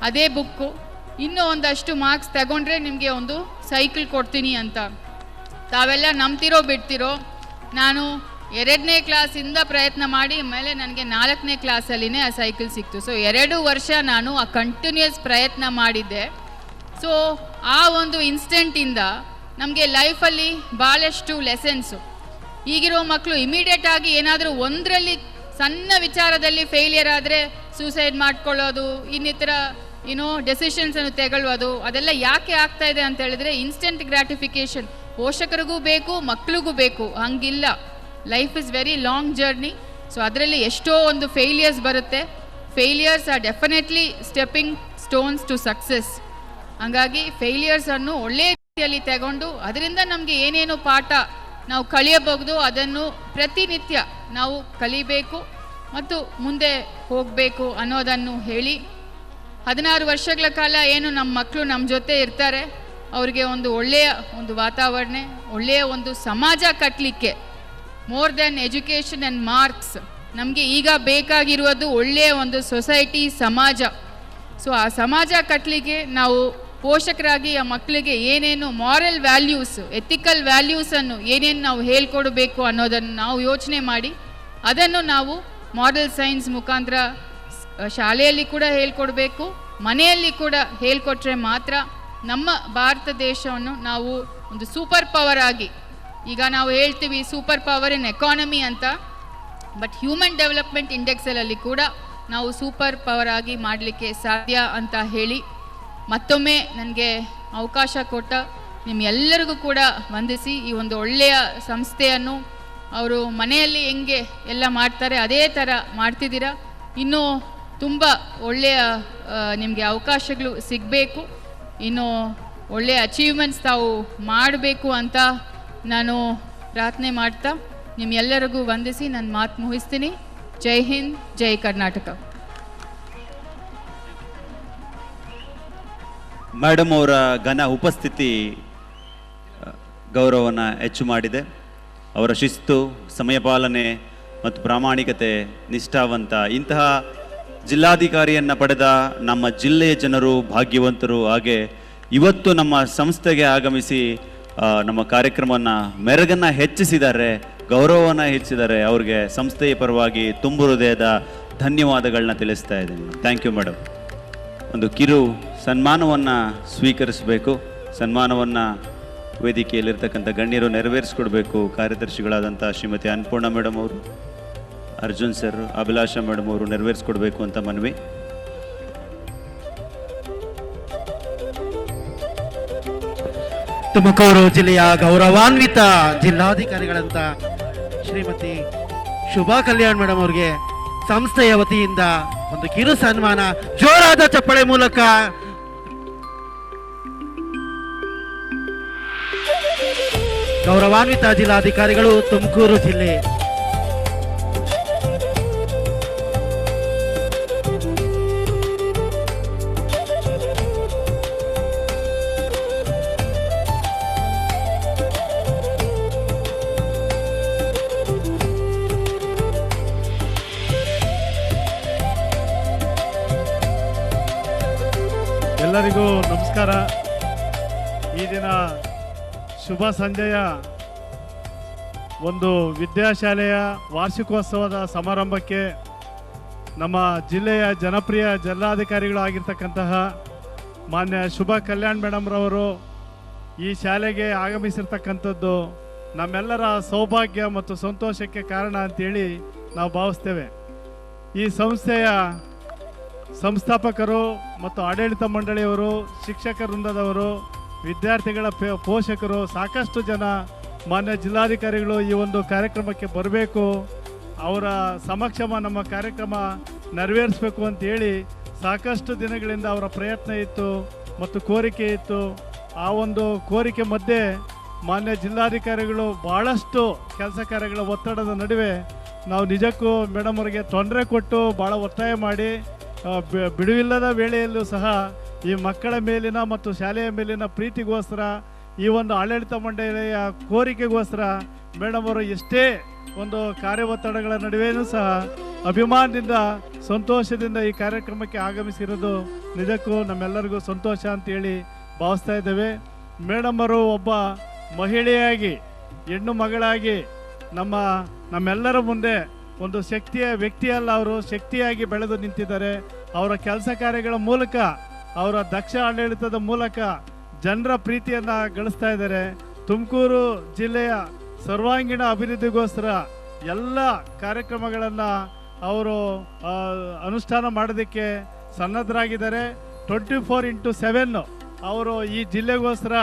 ಅದೇ ಬುಕ್ಕು, ಇನ್ನೂ ಒಂದಷ್ಟು ಮಾರ್ಕ್ಸ್ ತಗೊಂಡ್ರೆ ನಿಮಗೆ ಒಂದು ಸೈಕಲ್ ಕೊಡ್ತೀನಿ ಅಂತ. ತಾವೆಲ್ಲ ನಂಬ್ತಿರೋ ಬಿಡ್ತಿರೋ, ನಾನು 2ನೇ ಕ್ಲಾಸಿಂದ ಪ್ರಯತ್ನ ಮಾಡಿ ಮೇಲೆ ನನಗೆ 4ನೇ ಕ್ಲಾಸಲ್ಲಿನೇ ಆ ಸೈಕಲ್ ಸಿಕ್ತು. ಸೊ 2 ವರ್ಷ ನಾನು ಆ ಕಂಟಿನ್ಯೂಸ್ ಪ್ರಯತ್ನ ಮಾಡಿದ್ದೆ. ಸೊ ಆ ಒಂದು ಇನ್ಸ್ಟೆಂಟಿಂದ ನಮಗೆ ಲೈಫಲ್ಲಿ ಭಾಳಷ್ಟು ಲೆಸನ್ಸು. ಈಗಿರೋ ಮಕ್ಕಳು ಇಮಿಡಿಯೇಟಾಗಿ ಏನಾದರೂ ಒಂದರಲ್ಲಿ ಸಣ್ಣ ವಿಚಾರದಲ್ಲಿ ಫೇಲಿಯರ್ ಆದರೆ ಸೂಸೈಡ್ ಮಾಡ್ಕೊಳ್ಳೋದು, ಇನ್ನಿತರ ಡೆಸಿಷನ್ಸನ್ನು ತೆಗೊಳ್ಳೋದು, ಅದೆಲ್ಲ ಯಾಕೆ ಆಗ್ತಾ ಇದೆ ಅಂತ ಹೇಳಿದ್ರೆ ಇನ್ಸ್ಟೆಂಟ್ ಗ್ರ್ಯಾಟಿಫಿಕೇಷನ್ ಪೋಷಕರಿಗೂ ಬೇಕು, ಮಕ್ಕಳಿಗೂ ಬೇಕು. ಹಂಗಿಲ್ಲ, life is very long journey. So ಅದರಲ್ಲಿ ಎಷ್ಟೋ ಒಂದು ಫೇಲಿಯರ್ಸ್ ಬರುತ್ತೆ. Failures are definitely stepping stones to success. ಹಾಗಾಗಿ ಫೇಲಿಯರ್ಸನ್ನು ಒಳ್ಳೆಯ ರೀತಿಯಲ್ಲಿ ತಗೊಂಡು ಅದರಿಂದ ನಮಗೆ ಏನೇನು ಪಾಠ ನಾವು ಕಲಿಯಬಹುದು ಅದನ್ನು ಪ್ರತಿನಿತ್ಯ ನಾವು ಕಲಿಬೇಕು ಮತ್ತು ಮುಂದೆ ಹೋಗಬೇಕು ಅನ್ನೋದನ್ನು ಹೇಳಿ, 16 ವರ್ಷಗಳ ಕಾಲ ಏನು ನಮ್ಮ ಮಕ್ಕಳು ನಮ್ಮ ಜೊತೆ ಇರ್ತಾರೆ, ಅವರಿಗೆ ಒಂದು ಒಳ್ಳೆಯ ಒಂದು ವಾತಾವರಣ, ಒಳ್ಳೆಯ ಒಂದು ಸಮಾಜ ಕಟ್ಟಲಿಕ್ಕೆ, more than education and marks, ನಮಗೆ ಈಗ ಬೇಕಾಗಿರುವುದು ಒಳ್ಳೆಯ ಒಂದು ಸೊಸೈಟಿ, ಸಮಾಜ. ಸೊ ಆ ಸಮಾಜ ಕಟ್ಟಲಿಕ್ಕೆ ನಾವು ಪೋಷಕರಾಗಿ ಆ ಮಕ್ಕಳಿಗೆ ಏನೇನು ಮಾರಲ್ ವ್ಯಾಲ್ಯೂಸ್, ಎಥಿಕಲ್ ವ್ಯಾಲ್ಯೂಸನ್ನು ಏನೇನು ನಾವು ಹೇಳ್ಕೊಡ್ಬೇಕು ಅನ್ನೋದನ್ನು ನಾವು ಯೋಚನೆ ಮಾಡಿ ಅದನ್ನು ನಾವು ಮಾರಲ್ ಸೈನ್ಸ್ ಮುಖಾಂತರ ಶಾಲೆಯಲ್ಲಿ ಕೂಡ ಹೇಳ್ಕೊಡ್ಬೇಕು, ಮನೆಯಲ್ಲಿ ಕೂಡ ಹೇಳ್ಕೊಟ್ರೆ ಮಾತ್ರ ನಮ್ಮ ಭಾರತ ದೇಶವನ್ನು ನಾವು ಒಂದು ಸೂಪರ್ ಪವರ್ ಆಗಿ, ಈಗ ನಾವು ಹೇಳ್ತೀವಿ ಸೂಪರ್ ಪವರ್ ಇನ್ ಎಕಾನಮಿ ಅಂತ, ಬಟ್ ಹ್ಯೂಮನ್ ಡೆವಲಪ್ಮೆಂಟ್ ಇಂಡೆಕ್ಸಲ್ಲಿ ಕೂಡ ನಾವು ಸೂಪರ್ ಪವರ್ ಆಗಿ ಮಾಡಲಿಕ್ಕೆ ಸಾಧ್ಯ ಅಂತ ಹೇಳಿ, ಮತ್ತೊಮ್ಮೆ ನನಗೆ ಅವಕಾಶ ಕೊಟ್ಟ ನಿಮ್ಮೆಲ್ಲರಿಗೂ ಕೂಡ ವಂದಿಸಿ, ಈ ಒಂದು ಒಳ್ಳೆಯ ಸಂಸ್ಥೆಯನ್ನು ಅವರು ಮನೆಯಲ್ಲಿ ಹೆಂಗೆ ಎಲ್ಲ ಮಾಡ್ತಾರೆ ಅದೇ ಥರ ಮಾಡ್ತಿದ್ದೀರಾ. ಇನ್ನೂ ತುಂಬ ಒಳ್ಳೆಯ ನಿಮಗೆ ಅವಕಾಶಗಳು ಸಿಗಬೇಕು, ಇನ್ನೂ ಒಳ್ಳೆಯ ಅಚೀವ್ಮೆಂಟ್ಸ್ ತಾವು ಮಾಡಬೇಕು ಅಂತ ನಾನು ಪ್ರಾರ್ಥನೆ ಮಾಡ್ತಾ ನಿಮ್ಮೆಲ್ಲರಿಗೂ ವಂದಿಸಿ ನನ್ನ ಮಾತು ಮುಗಿಸ್ತೀನಿ. ಜೈ ಹಿಂದ್, ಜೈ ಕರ್ನಾಟಕ. ಮೇಡಮ್ ಅವರ ಘನ ಉಪಸ್ಥಿತಿ ಗೌರವವನ್ನು ಹೆಚ್ಚು ಮಾಡಿದೆ. ಅವರ ಶಿಸ್ತು, ಸಮಯಪಾಲನೆ ಮತ್ತು ಪ್ರಾಮಾಣಿಕತೆ, ನಿಷ್ಠಾವಂತ ಇಂತಹ ಜಿಲ್ಲಾಧಿಕಾರಿಯನ್ನು ಪಡೆದ ನಮ್ಮ ಜಿಲ್ಲೆಯ ಜನರು ಭಾಗ್ಯವಂತರು. ಹಾಗೆ ಇವತ್ತು ನಮ್ಮ ಸಂಸ್ಥೆಗೆ ಆಗಮಿಸಿ ನಮ್ಮ ಕಾರ್ಯಕ್ರಮವನ್ನು ಮೆರುಗನ್ನು ಹೆಚ್ಚಿಸಿದ್ದಾರೆ, ಗೌರವವನ್ನು ಹೆಚ್ಚಿಸಿದ್ದಾರೆ. ಅವ್ರಿಗೆ ಸಂಸ್ಥೆಯ ಪರವಾಗಿ ತುಂಬು ಹೃದಯದ ಧನ್ಯವಾದಗಳನ್ನ ತಿಳಿಸ್ತಾ ಇದ್ದೀನಿ. Thank you madam. ಒಂದು ಕಿರು ಸನ್ಮಾನವನ್ನು ಸ್ವೀಕರಿಸಬೇಕು. ಸನ್ಮಾನವನ್ನು ವೇದಿಕೆಯಲ್ಲಿರ್ತಕ್ಕಂಥ ಗಣ್ಯರು ನೆರವೇರಿಸ್ಕೊಡ್ಬೇಕು. ಕಾರ್ಯದರ್ಶಿಗಳಾದಂಥ ಶ್ರೀಮತಿ ಅನ್ನಪೂರ್ಣ ಮೇಡಮ್ ಅವರು, ಅರ್ಜುನ್ ಸರ್, ಅಭಿಲಾಷಾ ಮೇಡಮ್ ಅವರು ನೆರವೇರಿಸ್ಕೊಡ್ಬೇಕು ಅಂತ ಮನವಿ. ತುಮಕೂರು ಜಿಲ್ಲೆಯ ಗೌರವಾನ್ವಿತ ಜಿಲ್ಲಾಧಿಕಾರಿಗಳಂತ ಶ್ರೀಮತಿ ಶುಭಾ ಕಲ್ಯಾಣ್ ಮೇಡಮ್ ಅವರಿಗೆ ಸಂಸ್ಥೆಯ ವತಿಯಿಂದ ಒಂದು ಕಿರು ಸನ್ಮಾನ ಜೋರಾದ ಚಪ್ಪಳೆ ಮೂಲಕ. ಗೌರವಾನ್ವಿತ ಜಿಲ್ಲಾಧಿಕಾರಿಗಳು ತುಮಕೂರು ಜಿಲ್ಲೆ. ಎಲ್ಲರಿಗೂ ನಮಸ್ಕಾರ. ಈ ದಿನ ಶುಭ ಸಂಜೆಯ ಒಂದು ವಿದ್ಯಾಶಾಲೆಯ ವಾರ್ಷಿಕೋತ್ಸವದ ಸಮಾರಂಭಕ್ಕೆ ನಮ್ಮ ಜಿಲ್ಲೆಯ ಜನಪ್ರಿಯ ಜಿಲ್ಲಾಧಿಕಾರಿಗಳು ಆಗಿರ್ತಕ್ಕಂತಹ ಮಾನ್ಯ ಶುಭಾ ಕಲ್ಯಾಣ್ ಮೇಡಮ್ರವರು ಈ ಶಾಲೆಗೆ ಆಗಮಿಸಿರ್ತಕ್ಕಂಥದ್ದು ನಮ್ಮೆಲ್ಲರ ಸೌಭಾಗ್ಯ ಮತ್ತು ಸಂತೋಷಕ್ಕೆ ಕಾರಣ ಅಂತೇಳಿ ನಾವು ಭಾವಿಸ್ತೇವೆ. ಈ ಸಂಸ್ಥೆಯ ಸಂಸ್ಥಾಪಕರು ಮತ್ತು ಆಡಳಿತ ಮಂಡಳಿಯವರು, ಶಿಕ್ಷಕ ವೃಂದದವರು ವಿದ್ಯಾರ್ಥಿಗಳ ಪೋಷಕರು ಸಾಕಷ್ಟು ಜನ ಮಾನ್ಯ ಜಿಲ್ಲಾಧಿಕಾರಿಗಳು ಈ ಒಂದು ಕಾರ್ಯಕ್ರಮಕ್ಕೆ ಬರಬೇಕು, ಅವರ ಸಮಕ್ಷಮ ನಮ್ಮ ಕಾರ್ಯಕ್ರಮ ನೆರವೇರಿಸಬೇಕು ಅಂತೇಳಿ ಸಾಕಷ್ಟು ದಿನಗಳಿಂದ ಅವರ ಪ್ರಯತ್ನ ಇತ್ತು ಮತ್ತು ಕೋರಿಕೆ ಇತ್ತು. ಆ ಒಂದು ಕೋರಿಕೆ ಮಧ್ಯೆ ಮಾನ್ಯ ಜಿಲ್ಲಾಧಿಕಾರಿಗಳು ಭಾಳಷ್ಟು ಕೆಲಸ ಕಾರ್ಯಗಳ ಒತ್ತಡದ ನಡುವೆ ನಾವು ನಿಜಕ್ಕೂ ಮೇಡಮ್ ಅವರಿಗೆ ತೊಂದರೆ ಕೊಟ್ಟು ಭಾಳ ಒತ್ತಾಯ ಮಾಡಿ ಬಿಡುವಿಲ್ಲದ ವೇಳೆಯಲ್ಲೂ ಸಹ ಈ ಮಕ್ಕಳ ಮೇಲಿನ ಮತ್ತು ಶಾಲೆಯ ಮೇಲಿನ ಪ್ರೀತಿಗೋಸ್ಕರ, ಈ ಒಂದು ಆಡಳಿತ ಮಂಡಳಿಯ ಕೋರಿಕೆಗೋಸ್ಕರ ಮೇಡಮ್ ಅವರು ಎಷ್ಟೇ ಒಂದು ಕಾರ್ಯ ಒತ್ತಡಗಳ ನಡುವೆಯೂ ಸಹ ಅಭಿಮಾನದಿಂದ ಸಂತೋಷದಿಂದ ಈ ಕಾರ್ಯಕ್ರಮಕ್ಕೆ ಆಗಮಿಸಿರೋದು ನಿಜಕ್ಕೂ ನಮ್ಮೆಲ್ಲರಿಗೂ ಸಂತೋಷ ಅಂತೇಳಿ ಭಾವಿಸ್ತಾ ಇದ್ದೇವೆ. ಮೇಡಮ್ ಅವರು ಒಬ್ಬ ಮಹಿಳೆಯಾಗಿ, ಹೆಣ್ಣು ಮಗಳಾಗಿ ನಮ್ಮೆಲ್ಲರ ಮುಂದೆ ಒಂದು ಶಕ್ತಿಯ ವ್ಯಕ್ತಿಯಲ್ಲ, ಅವರು ಶಕ್ತಿಯಾಗಿ ಬೆಳೆದು ನಿಂತಿದ್ದಾರೆ. ಅವರ ಕೆಲಸ ಕಾರ್ಯಗಳ ಮೂಲಕ, ಅವರ ದಕ್ಷ ಆಡಳಿತದ ಮೂಲಕ ಜನರ ಪ್ರೀತಿಯನ್ನು ಗಳಿಸ್ತಾ ಇದ್ದಾರೆ. ತುಮಕೂರು ಜಿಲ್ಲೆಯ ಸರ್ವಾಂಗೀಣ ಅಭಿವೃದ್ಧಿಗೋಸ್ಕರ ಎಲ್ಲ ಕಾರ್ಯಕ್ರಮಗಳನ್ನು ಅವರು ಅನುಷ್ಠಾನ ಮಾಡೋದಕ್ಕೆ ಸನ್ನದ್ಧರಾಗಿದ್ದಾರೆ. 24/7 ಅವರು ಈ ಜಿಲ್ಲೆಗೋಸ್ಕರ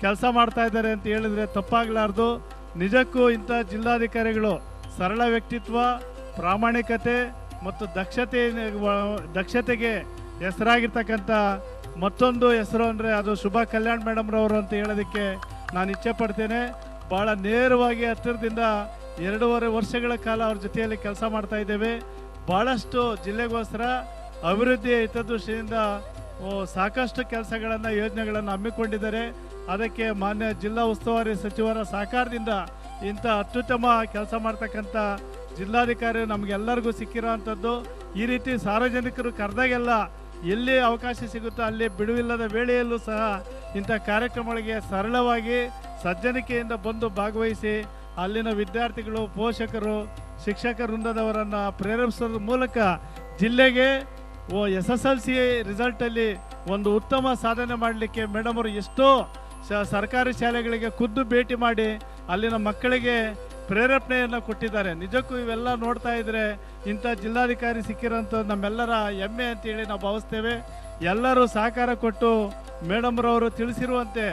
ಕೆಲಸ ಮಾಡ್ತಾ ಇದ್ದಾರೆ ಅಂತ ಹೇಳಿದರೆ ತಪ್ಪಾಗಲಾರ್ದು. ನಿಜಕ್ಕೂ ಇಂಥ ಜಿಲ್ಲಾಧಿಕಾರಿಗಳು ಸರಳ ವ್ಯಕ್ತಿತ್ವ, ಪ್ರಾಮಾಣಿಕತೆ ಮತ್ತು ದಕ್ಷತೆಗೆ ಹೆಸರಾಗಿರ್ತಕ್ಕಂಥ ಮತ್ತೊಂದು ಹೆಸರು ಅಂದರೆ ಅದು ಶುಭಾ ಕಲ್ಯಾಣ್ ಮೇಡಮ್ರವರು ಅಂತ ಹೇಳೋದಕ್ಕೆ ನಾನು ಇಚ್ಛೆ ಪಡ್ತೇನೆ. ಭಾಳ ನೇರವಾಗಿ ಹತ್ತಿರದಿಂದ 2.5 ವರ್ಷಗಳ ಕಾಲ ಅವ್ರ ಜೊತೆಯಲ್ಲಿ ಕೆಲಸ ಮಾಡ್ತಾ ಇದ್ದೇವೆ. ಭಾಳಷ್ಟು ಜಿಲ್ಲೆಗೋಸ್ಕರ ಅಭಿವೃದ್ಧಿಯ ಹಿತದೃಷ್ಟಿಯಿಂದ ಸಾಕಷ್ಟು ಕೆಲಸಗಳನ್ನು, ಯೋಜನೆಗಳನ್ನು ಹಮ್ಮಿಕೊಂಡಿದ್ದಾರೆ. ಅದಕ್ಕೆ ಮಾನ್ಯ ಜಿಲ್ಲಾ ಉಸ್ತುವಾರಿ ಸಚಿವರ ಸಹಕಾರದಿಂದ ಇಂಥ ಅತ್ಯುತ್ತಮ ಕೆಲಸ ಮಾಡ್ತಕ್ಕಂಥ ಜಿಲ್ಲಾಧಿಕಾರಿ ನಮಗೆಲ್ಲರಿಗೂ ಸಿಕ್ಕಿರೋ ಅಂಥದ್ದು. ಈ ರೀತಿ ಸಾರ್ವಜನಿಕರು ಕರೆದಾಗೆಲ್ಲ ಎಲ್ಲಿ ಅವಕಾಶ ಸಿಗುತ್ತೋ ಅಲ್ಲಿ ಬಿಡುವಿಲ್ಲದ ವೇಳೆಯಲ್ಲೂ ಸಹ ಇಂಥ ಕಾರ್ಯಕ್ರಮಗಳಿಗೆ ಸರಳವಾಗಿ ಸಜ್ಜನಿಕೆಯಿಂದ ಬಂದು ಭಾಗವಹಿಸಿ ಅಲ್ಲಿನ ವಿದ್ಯಾರ್ಥಿಗಳು, ಪೋಷಕರು, ಶಿಕ್ಷಕ ವೃಂದದವರನ್ನು ಪ್ರೇರೇಪಿಸೋದ್ರ ಮೂಲಕ ಜಿಲ್ಲೆಗೆ SSLC ರಿಸಲ್ಟಲ್ಲಿ ಒಂದು ಉತ್ತಮ ಸಾಧನೆ ಮಾಡಲಿಕ್ಕೆ ಮೇಡಮ್ ಅವರು ಎಷ್ಟೋ ಸರ್ಕಾರಿ ಶಾಲೆಗಳಿಗೆ ಖುದ್ದು ಭೇಟಿ ಮಾಡಿ ಅಲ್ಲಿನ ಮಕ್ಕಳಿಗೆ ಪ್ರೇರೇಪಣೆಯನ್ನು ಕೊಟ್ಟಿದ್ದಾರೆ. ನಿಜಕ್ಕೂ ಇವೆಲ್ಲ ನೋಡ್ತಾ ಇದ್ದರೆ ಇಂಥ ಜಿಲ್ಲಾಧಿಕಾರಿ ಸಿಕ್ಕಿರೋಂಥ ನಮ್ಮೆಲ್ಲರ ಹೆಮ್ಮೆ ಅಂತೇಳಿ ನಾವು ಭಾವಿಸ್ತೇವೆ. ಎಲ್ಲರೂ ಸಹಕಾರ ಕೊಟ್ಟು ಮೇಡಮ್ರವರು ತಿಳಿಸಿರುವಂತೆ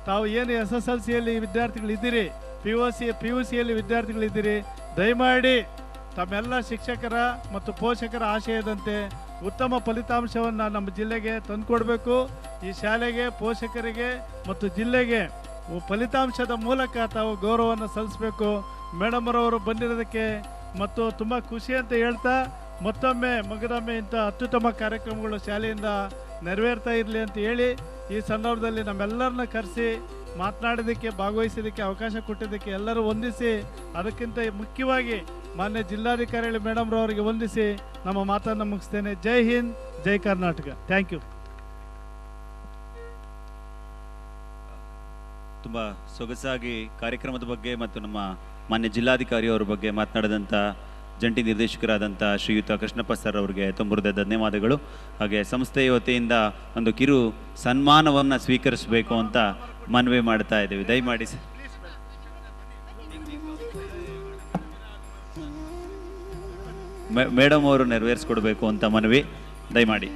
ತಾವು ಏನು SSLCಯಲ್ಲಿ ವಿದ್ಯಾರ್ಥಿಗಳಿದ್ದೀರಿ, PUCಯಲ್ಲಿ ವಿದ್ಯಾರ್ಥಿಗಳಿದ್ದೀರಿ, ದಯಮಾಡಿ ತಮ್ಮೆಲ್ಲ ಶಿಕ್ಷಕರ ಮತ್ತು ಪೋಷಕರ ಆಶಯದಂತೆ ಉತ್ತಮ ಫಲಿತಾಂಶವನ್ನು ನಮ್ಮ ಜಿಲ್ಲೆಗೆ ತಂದುಕೊಡ್ಬೇಕು. ಈ ಶಾಲೆಗೆ, ಪೋಷಕರಿಗೆ ಮತ್ತು ಜಿಲ್ಲೆಗೆ ಫಲಿತಾಂಶದ ಮೂಲಕ ತಾವು ಗೌರವವನ್ನು ಸಲ್ಲಿಸಬೇಕು. ಮೇಡಮ್ರವರು ಬಂದಿರೋದಕ್ಕೆ ಮತ್ತು ತುಂಬ ಖುಷಿ ಅಂತ ಹೇಳ್ತಾ ಮತ್ತೊಮ್ಮೆ ಮಗದೊಮ್ಮೆ ಇಂಥ ಅತ್ಯುತ್ತಮ ಕಾರ್ಯಕ್ರಮಗಳು ಶಾಲೆಯಿಂದ ನೆರವೇರ್ತಾ ಇರಲಿ ಅಂತ ಹೇಳಿ ಈ ಸಂದರ್ಭದಲ್ಲಿ ನಮ್ಮೆಲ್ಲರನ್ನ ಕರೆಸಿ ಮಾತನಾಡೋದಕ್ಕೆ, ಭಾಗವಹಿಸೋದಕ್ಕೆ ಅವಕಾಶ ಕೊಟ್ಟಿದ್ದಕ್ಕೆ ಎಲ್ಲರೂ ವಂದಿಸಿ, ಅದಕ್ಕಿಂತ ಮುಖ್ಯವಾಗಿ ಮಾನ್ಯ ಜಿಲ್ಲಾಧಿಕಾರಿ ಮೇಡಮ್ರವರಿಗೆ ವಂದಿಸಿ ನಮ್ಮ ಮಾತನ್ನು ಮುಗಿಸ್ತೇನೆ. ಜೈ ಹಿಂದ್, ಜೈ ಕರ್ನಾಟಕ. Thank you. ತುಂಬ ಸೊಗಸಾಗಿ ಕಾರ್ಯಕ್ರಮದ ಬಗ್ಗೆ ಮತ್ತು ನಮ್ಮ ಮಾನ್ಯ ಜಿಲ್ಲಾಧಿಕಾರಿಯವರ ಬಗ್ಗೆ ಮಾತನಾಡಿದಂಥ ಜಂಟಿ ನಿರ್ದೇಶಕರಾದಂಥ ಶ್ರೀಯುತ ಕೃಷ್ಣಪ್ಪ ಸರ್ ಅವರಿಗೆ ತುಂಬ ಧನ್ಯವಾದಗಳು. ಹಾಗೆ ಸಂಸ್ಥೆಯ ವತಿಯಿಂದ ಒಂದು ಕಿರು ಸನ್ಮಾನವನ್ನು ಸ್ವೀಕರಿಸಬೇಕು ಅಂತ ಮನವಿ ಮಾಡ್ತಾ ಇದ್ದೀವಿ. ದಯಮಾಡಿ ಸರ್. ಮೇಡಮ್ ಅವರು ನೆರವೇರಿಸ್ಕೊಡ್ಬೇಕು ಅಂತ ಮನವಿ, ದಯಮಾಡಿ.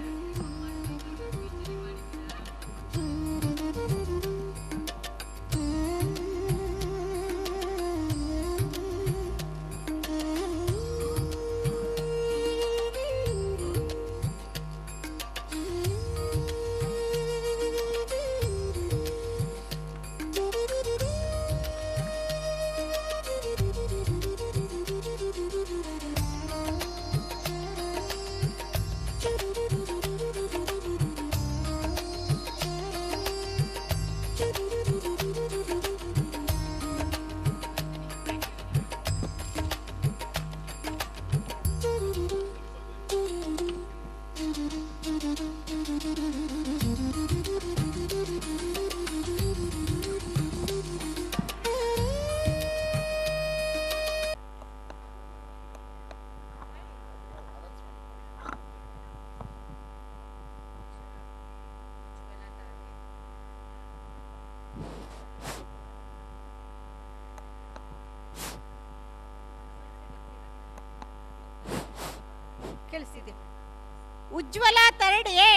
Ujwala 3A,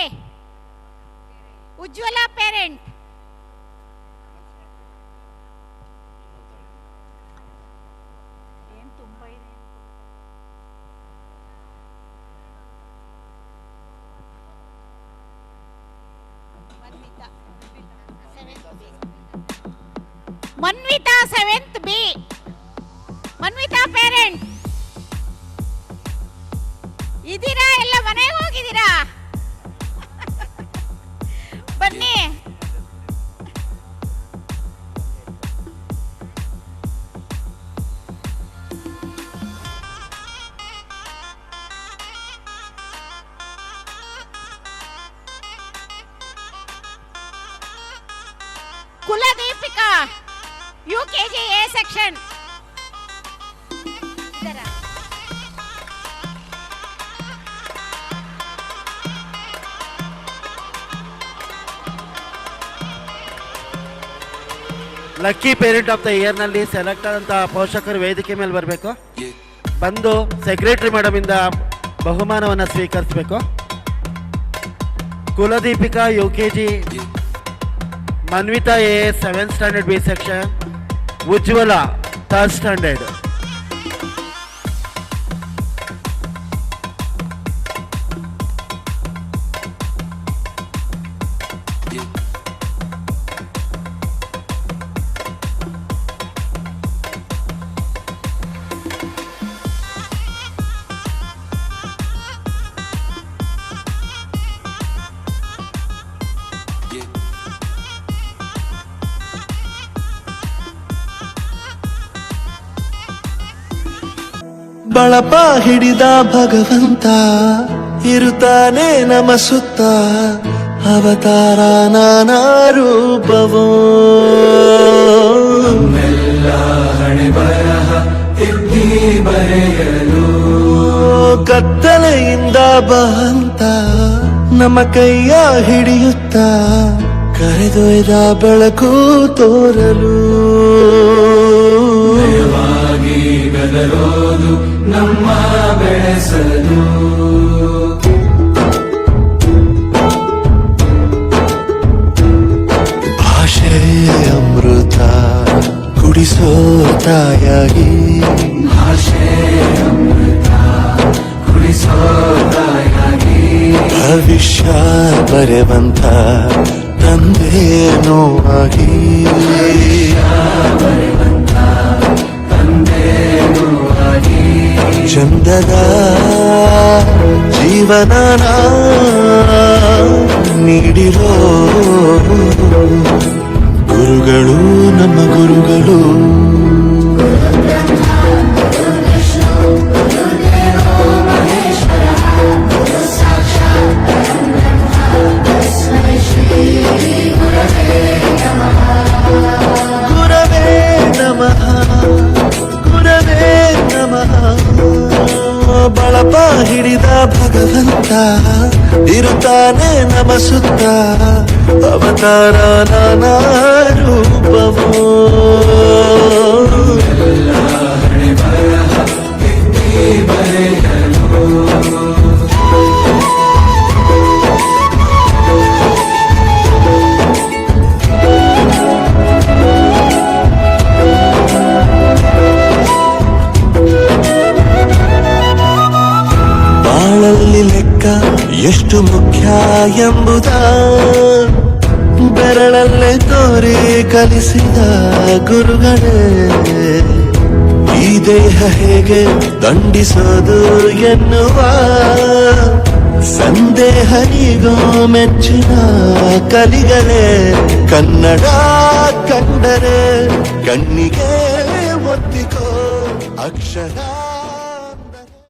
Ujwala parent, Manvitha 7th B. Manvitha parent ಇದ್ದೀರಾ? ಎಲ್ಲ ಮನೆಗೆ ಹೋಗಿದ್ದೀರಾ? ಬನ್ನಿ. Kuldeepika UKG A section. Lucky parent of the ಇಯರ್ನಲ್ಲಿ ಸೆಲೆಕ್ಟ್ ಆದಂಥ ಪೋಷಕರು ವೇದಿಕೆ ಮೇಲೆ ಬರಬೇಕು. ಬಂದು ಸೆಕ್ರೆಟರಿ ಮೇಡಮ್ ಇಂದ ಬಹುಮಾನವನ್ನು ಸ್ವೀಕರಿಸಬೇಕು. Kuldeepika UKG, Manvitha A 7th standard B section, Ujwala 3rd standard. ಬಳಪ ಹಿಡಿದ ಭಗವಂತ ಇರುತ್ತಾನೆ ನಮ ಸುತ್ತ, ಅವತಾರ ನಾನಾ ರೂಪವೋ. ಹಣೆ ಬರಹ ಎತ್ತಿ ಬರೆಯಲು ಕತ್ತಲೆಯಿಂದ ಬಂತ ನಮ್ಮ ಕೈಯ ಹಿಡಿಯುತ್ತ, ಕರೆದೊಯ್ದ ಬೆಳಕು ತೋರಲು. ಗದರೋದು ನಮ್ಮ ಬೆಳೆಸಲು. ಭಾಷೆ ಅಮೃತ ಕುಡಿಸೋ ತಾಯಾಗಿ, ಭಾಷೆ ಅಮೃತ ಕುಡಿಸೋ ತಾಯಾಗಿ, ಭವಿಷ್ಯ ಬರೆವಂತ ತಂದೆನೋ ಆಗಿ, ಚಂದದ ಜೀವನ ನೀಡಿರೋ ಗುರುಗಳು ನಮ್ಮ ಗುರುಗಳು. ಗುರವೇ ನಮಃ, ಗುರವೇ ನಮಃ. ಬಳಪ ಹಿಡಿದ ಭಗವಂತ ಇರುತ್ತಾನೆ ನಮ ಸುತ್ತ, ಅವತಾರ ನಾನಾ ರೂಪವೋ. ಹಣೆ ಬರಹ ಎತ್ತಿ ಬರೆಯಲು. ಬಾಳಲ್ಲಿ ಲೆಕ್ಕ ಎಷ್ಟು ಮುಖ್ಯ ಎಂಬುದ ಬೆರಳಲ್ಲೇ ತೋರಿ ಕಲಿಸಿದ ಗುರುಗಳೇ. ಈ ದೇಹ ಹೇಗೆ ದಂಡಿಸೋದು ಎನ್ನುವ ಸಂದೇಹ ನೀಗೋ ಮೆಚ್ಚಿನ ಕಲಿಗಳೇ. ಕನ್ನಡ ಕಂಡರೆ ಕಣ್ಣಿಗೆ ಒತ್ತಿಕೋ ಅಕ್ಷರ